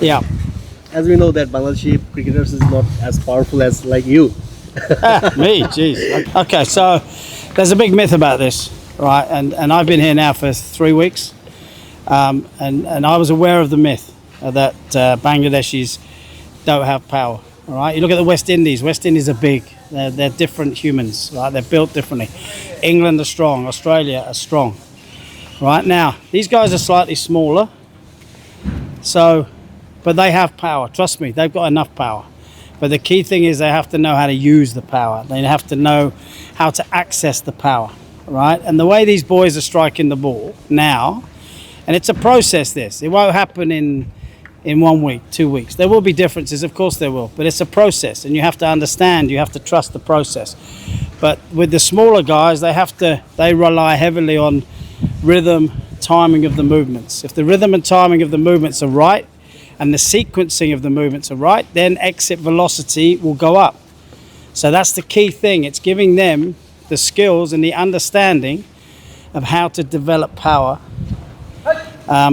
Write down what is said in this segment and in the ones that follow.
Yeah. As we know that Bangladeshi cricketers is not as powerful as like you. Me, jeez. Okay, so there's a big myth about this, right? And I've been here now for 3 weeks, and I was aware of the myth that Bangladeshis don't have power. All right, you look at the West Indies. West Indies are big. They're different humans, right? They're built differently. England are strong. Australia are strong. Right now, these guys are slightly smaller, but they have power. Trust me, they've got enough power. But the key thing is they have to know how to use the power. They have to know how to access the power, right? And the way these boys are striking the ball now, and it's a process, this. It won't happen in 1 week, 2 weeks. There will be differences, of course there will, but it's a process, and you have to understand, you have to trust the process. But with the smaller guys, they rely heavily on rhythm, timing of the movements. If the rhythm and timing of the movements are right, and the sequencing of the movements are right, then exit velocity will go up. So that's the key thing. It's giving them the skills and the understanding of how to develop power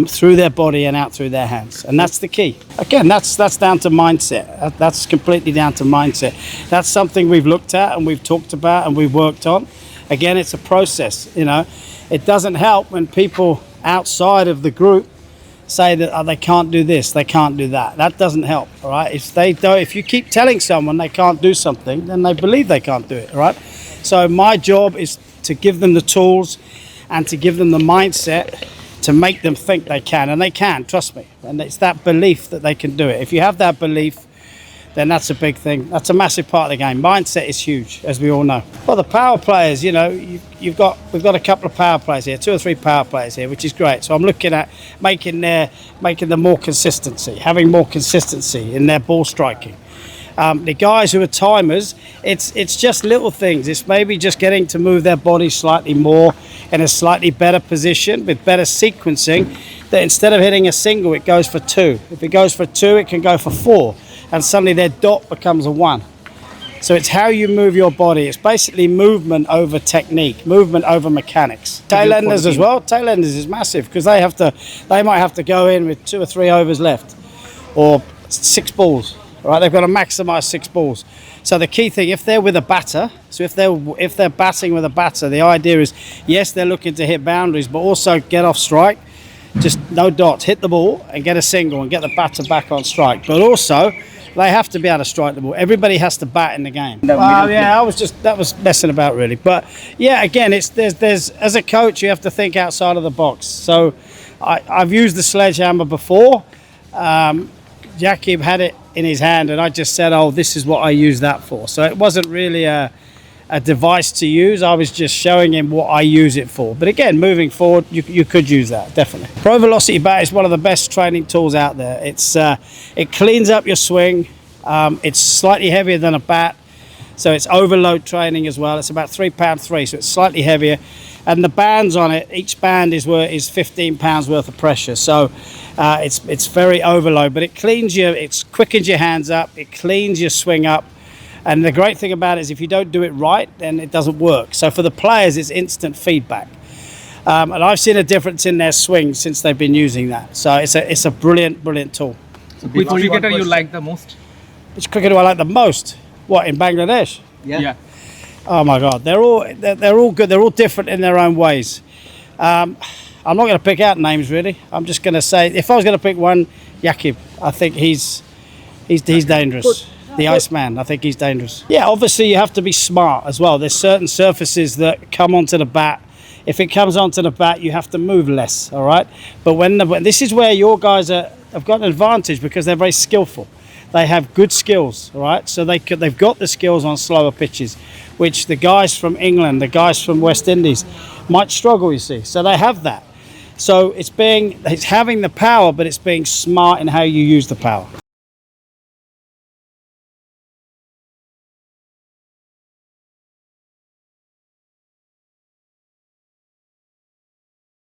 through their body and out through their hands. And that's the key. Again, that's down to mindset. That's completely down to mindset. That's something we've looked at and we've talked about and we've worked on. Again, it's a process, you know. It doesn't help when people outside of the group say that they can't do this, they can't do that. That doesn't help, all right? If you keep telling someone they can't do something, then they believe they can't do it, all right? So my job is to give them the tools and to give them the mindset to make them think they can, and they can, trust me. And it's that belief that they can do it. If you have that belief, then that's a big thing. That's a massive part of the game. Mindset is huge, as we all know. Well, the power players, you know, we've got a couple of power players here, 2 or 3 power players here, which is great. So I'm looking at making them more consistency, having more consistency in their ball striking. The guys who are timers, it's just little things. It's maybe just getting to move their body slightly more in a slightly better position with better sequencing, that instead of hitting a single, it goes for 2. If it goes for 2, it can go for 4. And suddenly their dot becomes a 1. So it's how you move your body. It's basically movement over technique, movement over mechanics. Tailenders as well. Tailenders is massive because they might have to go in with 2 or 3 overs left, or 6 balls. Right, they've got to maximise 6 balls. So the key thing, if they're with a batter, so if they're batting with a batter, the idea is, yes, they're looking to hit boundaries, but also get off strike. Just no dots, hit the ball and get a single and get the batter back on strike. But also, they have to be able to strike the ball. Everybody has to bat in the game. Yeah, that was messing about really. But yeah, again, there's as a coach, you have to think outside of the box. So I've used the sledgehammer before. Shakib had it in his hand, and I just said, "Oh, this is what I use that for." So it wasn't really a device to use. I was just showing him what I use it for. But again, moving forward, you could use that, definitely. Pro Velocity Bat is one of the best training tools out there. It cleans up your swing. It's slightly heavier than a bat, so it's overload training as well. It's about 3 pound 3, so it's slightly heavier. And the bands on it, each band is 15 pounds worth of pressure. So it's very overload, but it quickens your hands up, it cleans your swing up. And the great thing about it is if you don't do it right, then it doesn't work. So for the players, it's instant feedback. And I've seen a difference in their swing since they've been using that. So it's a brilliant, brilliant tool. So which cricketer you like the most? Which cricketer I like the most? What, in Bangladesh? Yeah. Oh my God, they're all good. They're all different in their own ways. I'm not going to pick out names really. I'm just going to say, if I was going to pick one, Shakib. I think he's dangerous. The Iceman, I think he's dangerous. Yeah, obviously you have to be smart as well. There's certain surfaces that come onto the bat. If it comes onto the bat, you have to move less, all right? But this is where your guys have got an advantage because they're very skillful. They have good skills, all right? So they've got the skills on slower pitches, which the guys from England, the guys from West Indies might struggle, you see. So they have that. So it's having the power, but it's being smart in how you use the power.